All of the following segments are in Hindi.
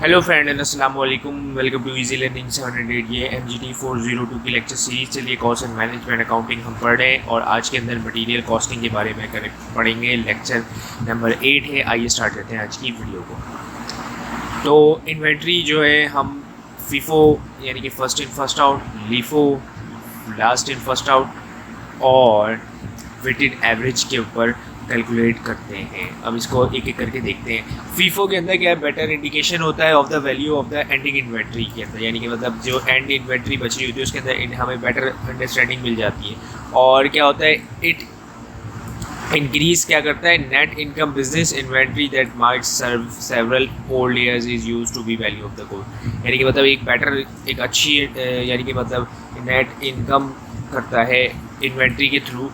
हेलो फ्रेंड एंड अस्सलाम वालेकुम। Welcome to easy learning 708। ये MGT 402 की लेक्चर सीरीज चलिए कॉस्ट एंड मैनेजमेंट अकाउंटिंग हम पढ़ रहे हैं और आज के अंदर मटेरियल कॉस्टिंग के बारे में पढ़ेंगे। लेक्चर नंबर 8 है। आइए स्टार्ट करते हैं आज की वीडियो को। तो इन्वेंट्री जो है हम फीफो यानी कि first in first out, LIFO last in first out और वेटेड एवरेज के ऊपर कैलकुलेट करते हैं। अब इसको एक एक करके देखते हैं। फीफो के अंदर क्या है, बेटर इंडिकेशन होता है of the value of the ending inventory के अंदर, यानी कि मतलब जो एंड इन्वेंट्री बची हुई होती है उसके अंदर हमें बेटर अंडरस्टैंडिंग मिल जाती है। और क्या होता है, इट इंक्रीज क्या करता है, net income business inventory that might serve several old years is use to be value of the good, यानी कि मतलब एक बेटर एक अच्छी यानी कि मतलब नेट इनकम करता है इन्वेंट्री के थ्रू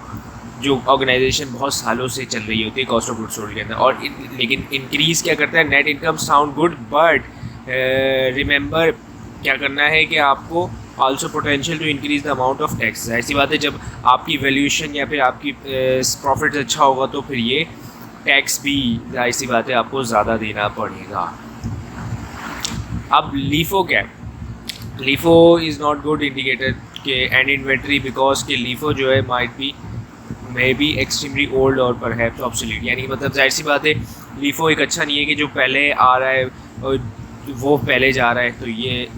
जो ऑर्गेनाइजेशन बहुत सालों से चल रही होती है कॉस्ट ऑफ गुड्स सोल्ड के अंदर। और लेकिन इंक्रीज़ क्या करता है, net income sound good but remember क्या करना है कि आपको also potential to increase the amount of tax. ऐसी बात है, जब आपकी वैल्यूएशन या फिर आपकी प्रॉफिट अच्छा होगा तो फिर ये टैक्स भी ऐसी बात है आपको ज़्यादा देना पड़ेगा। अब लीफो क्या है, LIFO is not good indicator के एंड इन्वेंट्री बिकॉज के लीफो जो है might be may be extremely old और परहैप्स ऑब्सोलीट, यानी कि मतलब जाहिर सी बात है लीफो एक अच्छा नहीं है कि जो पहले आ रहा है वो पहले जा रहा है, तो ये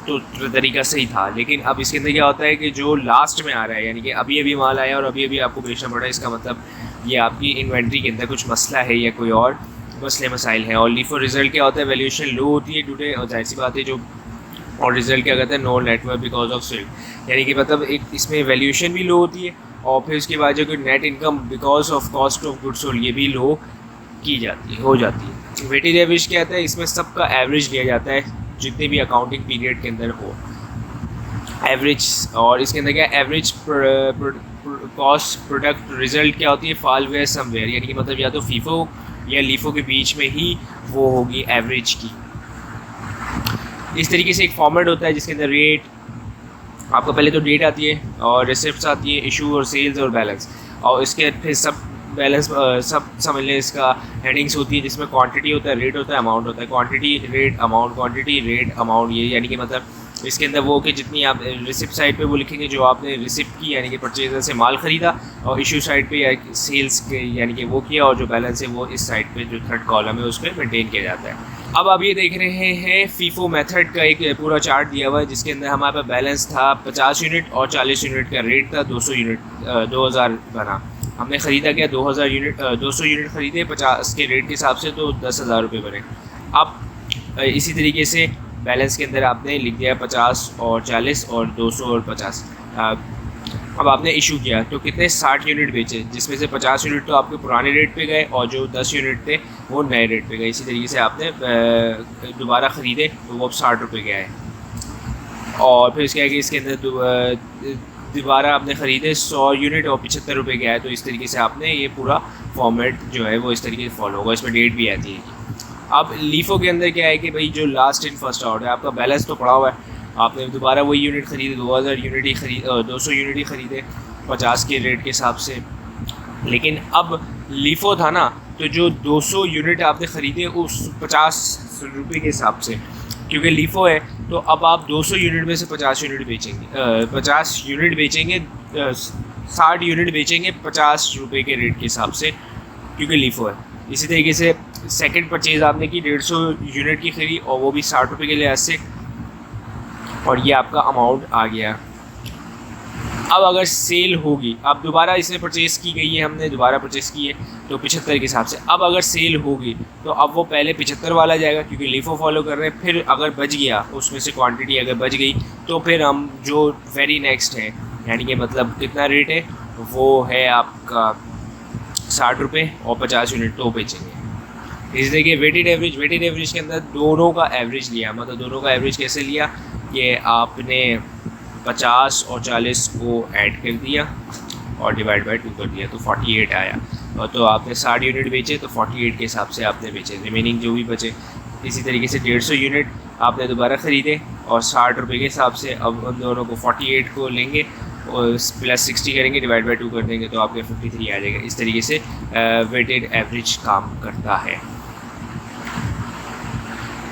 तो तरीका सही था। लेकिन अब इसके अंदर क्या होता है कि जो लास्ट में आ रहा है, यानी कि अभी अभी माल आया और अभी अभी आपको बेचना पड़ा है, इसका मतलब ये आपकी इन्वेंट्री के अंदर कुछ मसला है या कोई और मसले मसाइल हैं। और लीफो रिजल्ट क्या होता है, वैल्यूएशन लो होती है टुडे, और जाहिर सी बात है जो और रिजल्ट क्या करता है, no network because of sale, यानी कि मतलब एक इसमें वैल्यूएशन भी लो होती है और फिर उसके बाद जो कि net income because of cost of goods sold ये भी लो की जाती है, हो जाती है। वेटेड एवरेज क्या आता है, इसमें सबका एवरेज लिया जाता है जितने भी अकाउंटिंग पीरियड के अंदर हो एवरेज। और इसके अंदर क्या एवरेज कॉस्ट प्रोडक्ट रिजल्ट क्या होती है, फॉल वेयर समवेयर, यानी कि मतलब या तो फीफो या लीफो के बीच में ही वो होगी एवरेज की। इस तरीके से एक फॉर्मेट होता है जिसके अंदर रेट आपको पहले तो डेट आती है और रिसिप्ट्स आती है, इशू और सेल्स और बैलेंस, और इसके फिर सब बैलेंस सब समझ लें इसका हेडिंग्स होती है जिसमें क्वांटिटी होता है, रेट होता है, अमाउंट होता है। Quantity rate amount, quantity rate amount, ये यानी कि मतलब इसके अंदर वो कि जितनी आप रिसिप्ट साइड पे वो लिखेंगे जो आपने रिसिप्ट की यानी कि परचेजर से माल ख़रीदा, और इशू साइड पे या सेल्स के यानी कि वो किया, और जो बैलेंस है वो इस साइड पे जो थर्ड कॉलम है उस पर मेनटेन किया जाता है। अब आप ये देख रहे हैं फीफो मेथड का एक पूरा चार्ट दिया हुआ है जिसके अंदर हमारे पास बैलेंस था 50 यूनिट और 40 यूनिट का रेट था 200 यूनिट 2000 बना। हमने ख़रीदा क्या 2000 यूनिट 200 यूनिट ख़रीदे 50 के रेट के हिसाब से, तो 10,000 रुपये बने। अब इसी तरीके से बैलेंस के अंदर आपने लिख दिया 50 और 40 और 200 और 50। अब आपने इशू किया तो कितने 60 यूनिट बेचे, जिसमें से 50 यूनिट तो आपके पुराने रेट पे गए और जो 10 यूनिट थे वो नए रेट पे गए। इसी तरीके से आपने दोबारा ख़रीदे तो वो अब 60 रुपये के आए, और फिर इसके आगे इसके अंदर दोबारा आपने ख़रीदे 100 यूनिट और 75 रुपये के आए। तो इस तरीके से आपने ये पूरा फॉर्मेट जो है वो इस तरीके से फॉलो होगा, इसमें डेट भी आती है। अब लीफो के अंदर क्या है कि भाई जो लास्ट इन फर्स्ट आउट है, आपका बैलेंस तो पड़ा हुआ है, आपने दोबारा वही यूनिट ख़रीदे 2000 यूनिट ही खरीद 200 यूनिट ही ख़रीदे 50 के रेट के हिसाब से। लेकिन अब लीफो था ना, तो जो 200 यूनिट आपने ख़रीदे उस 50 रुपये के हिसाब से, क्योंकि लीफो है तो अब आप 200 यूनिट में से 50 यूनिट बेचेंगे 50 यूनिट बेचेंगे 60 यूनिट बेचेंगे 50 रुपये के रेट के हिसाब से, क्योंकि लीफो है। इसी तरीके से सेकंड परचेज़ आपने की 150 यूनिट की खरीदी और वो भी 60 रुपये के लिहाज से, और ये आपका अमाउंट आ गया। अब अगर सेल होगी, अब दोबारा इसमें परचेज़ की गई है, हमने दोबारा परचेज़ की है तो 75 के हिसाब से। अब अगर सेल होगी तो अब वो पहले 75 वाला जाएगा क्योंकि लीफो फॉलो कर रहे हैं। फिर अगर बच गया उसमें से क्वांटिटी अगर बच गई तो फिर हम जो वेरी नेक्स्ट है, यानी कि मतलब कितना रेट है वो है आपका 60 रुपये और 50 यूनिट तो बेचेंगे। इस देखिए वेटेड एवरेज के अंदर दोनों का एवरेज लिया, मतलब दोनों का एवरेज कैसे लिया कि आपने 50 और 40 को ऐड कर दिया और डिवाइड बाय 2 कर दिया तो 48 आया, और तो आपने 60 यूनिट बेचे तो 48 के हिसाब से आपने बेचे, रिमेनिंग जो भी बचे। इसी तरीके से 150 यूनिट आपने दोबारा ख़रीदे और 60 रुपये के हिसाब से, अब उन दोनों को 48 को लेंगे और प्लस 60 करेंगे डिवाइड बाय 2 कर देंगे तो आपके 53 आ जाएगा। इस तरीके से वेटेड एवरेज काम करता है।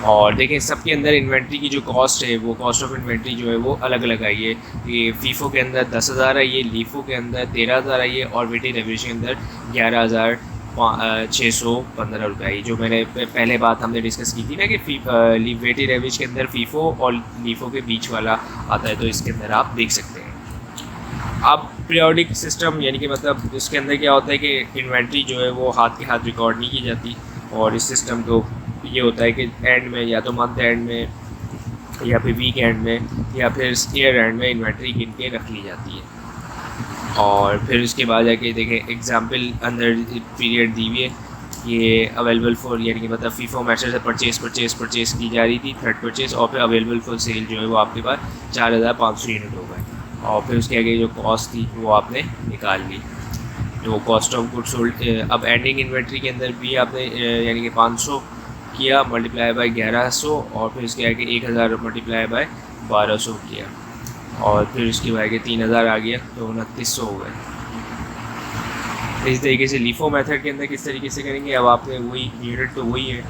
और देखें सबके अंदर इन्वेंट्री की जो कॉस्ट है वो कॉस्ट ऑफ इन्वेंट्री जो है वो अलग अलग आई है। ये फीफो के अंदर 10,000 आई है, लीफो के अंदर 13,000 आई है और वेटेड एवरेज के अंदर 11,615 रुपये आई। जो मैंने पहले बात हमने डिस्कस की थी ना कि वेटेड एवरेज के अंदर फीफो और लीफो के बीच वाला आता है, तो इसके अंदर आप देख सकते हैं। अब पीरियोडिक सिस्टम यानी कि मतलब इसके अंदर क्या होता है कि इन्वेंट्री जो है वो हाथ के हाथ रिकॉर्ड नहीं की जाती, और इस सिस्टम को ये होता है कि एंड में या तो मंथ एंड में या फिर वीक एंड में या फिर ईयर एंड में इन्वेंट्री गिन के रख ली जाती है। और फिर उसके बाद जाके देखें एग्जांपल अंदर पीरियड दी हुई है, ये अवेलेबल फॉर यानी कि मतलब फीफो मैटर से परचेज़ की जा रही थी, थर्ड परचेज़, और फिर अवेलेबल फॉर सेल जो है वो आपके पास 4,500 यूनिट हो गए। और फिर उसके आगे जो कॉस्ट थी वो आपने निकाल ली, जो कॉस्ट ऑफ गुड्स सोल्ड। अब एंडिंग इन्वेंट्री के अंदर भी आपने यानी कि 500 किया मल्टीप्लाई बाय 1100, और फिर उसके आगे 1000 मल्टीप्लाई बाय 1200 किया, और फिर उसके आगे 3000 आ गया, तो 2900 हो गए। इस तरीके से लीफो मेथड के अंदर किस तरीके से करेंगे, अब आपने वही यूनिट तो वही है,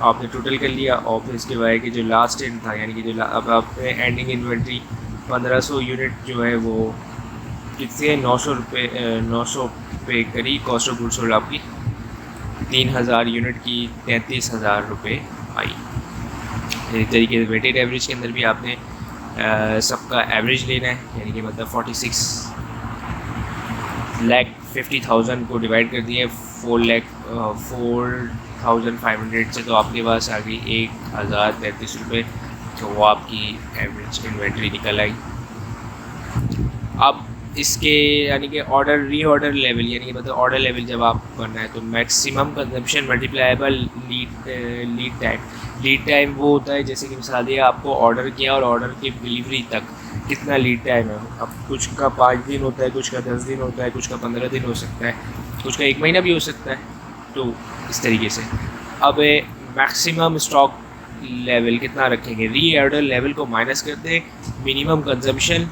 आपने टोटल कर लिया, और फिर उसके बाद कि जो लास्ट एंड था यानी कि जो अब आपने एंडिंग इन्वेंट्री 1500 यूनिट जो है वो कितने 900 रुपये 900 पे करी कॉस्ट ऑफ गुड्स सोल्ड आपकी 3000 यूनिट की 33,000 रुपये आई। इस तरीके से वेटेड एवरेज के अंदर भी आपने सबका एवरेज लेना है, यानी कि मतलब 46,50,000 को डिवाइड कर दिए 4,0500 से, तो आपके पास आ गई 1,033 रुपये, तो वो आपकी एवरेज इन्वेंट्री निकल आई। अब इसके यानी कि ऑर्डर रीऑर्डर लेवल यानी कि मतलब ऑर्डर लेवल जब आप करना है तो मैक्सिमम कंजम्पशन मल्टीप्लाइबल लीड टाइम वो होता है, जैसे कि मिसाल दिया आपको ऑर्डर किया और ऑर्डर की डिलीवरी तक कितना लीड टाइम है। अब कुछ का 5 दिन होता है, कुछ का 10 दिन होता है, कुछ का 15 दिन हो सकता है, कुछ का 1 महीना भी हो सकता है। तो इस तरीके से अब मैक्सिमम स्टॉक लेवल कितना रखेंगे, रीऑर्डर लेवल को माइनस करते हैं मिनिमम कंजम्पशन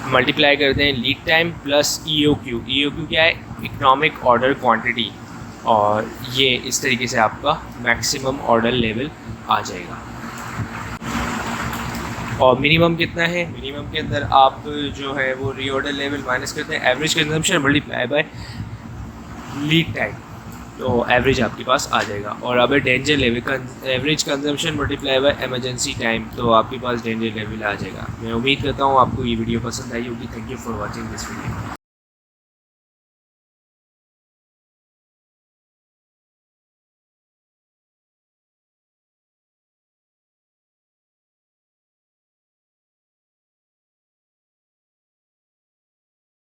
मल्टीप्लाई करते हैं लीड टाइम प्लस EOQ क्या है, इकोनॉमिक ऑर्डर क्वांटिटी, और ये इस तरीके से आपका मैक्सिमम ऑर्डर लेवल आ जाएगा। और मिनिमम कितना है, मिनिमम के अंदर आप जो है वो रीऑर्डर लेवल माइनस करते हैं average consumption multiply by lead time, तो एवरेज आपके पास आ जाएगा। और अब danger level average consumption multiply by emergency time, तो आपके पास डेंजर लेवल आ जाएगा। मैं उम्मीद करता हूँ आपको ये वीडियो पसंद आई होगी। Thank you for watching this video.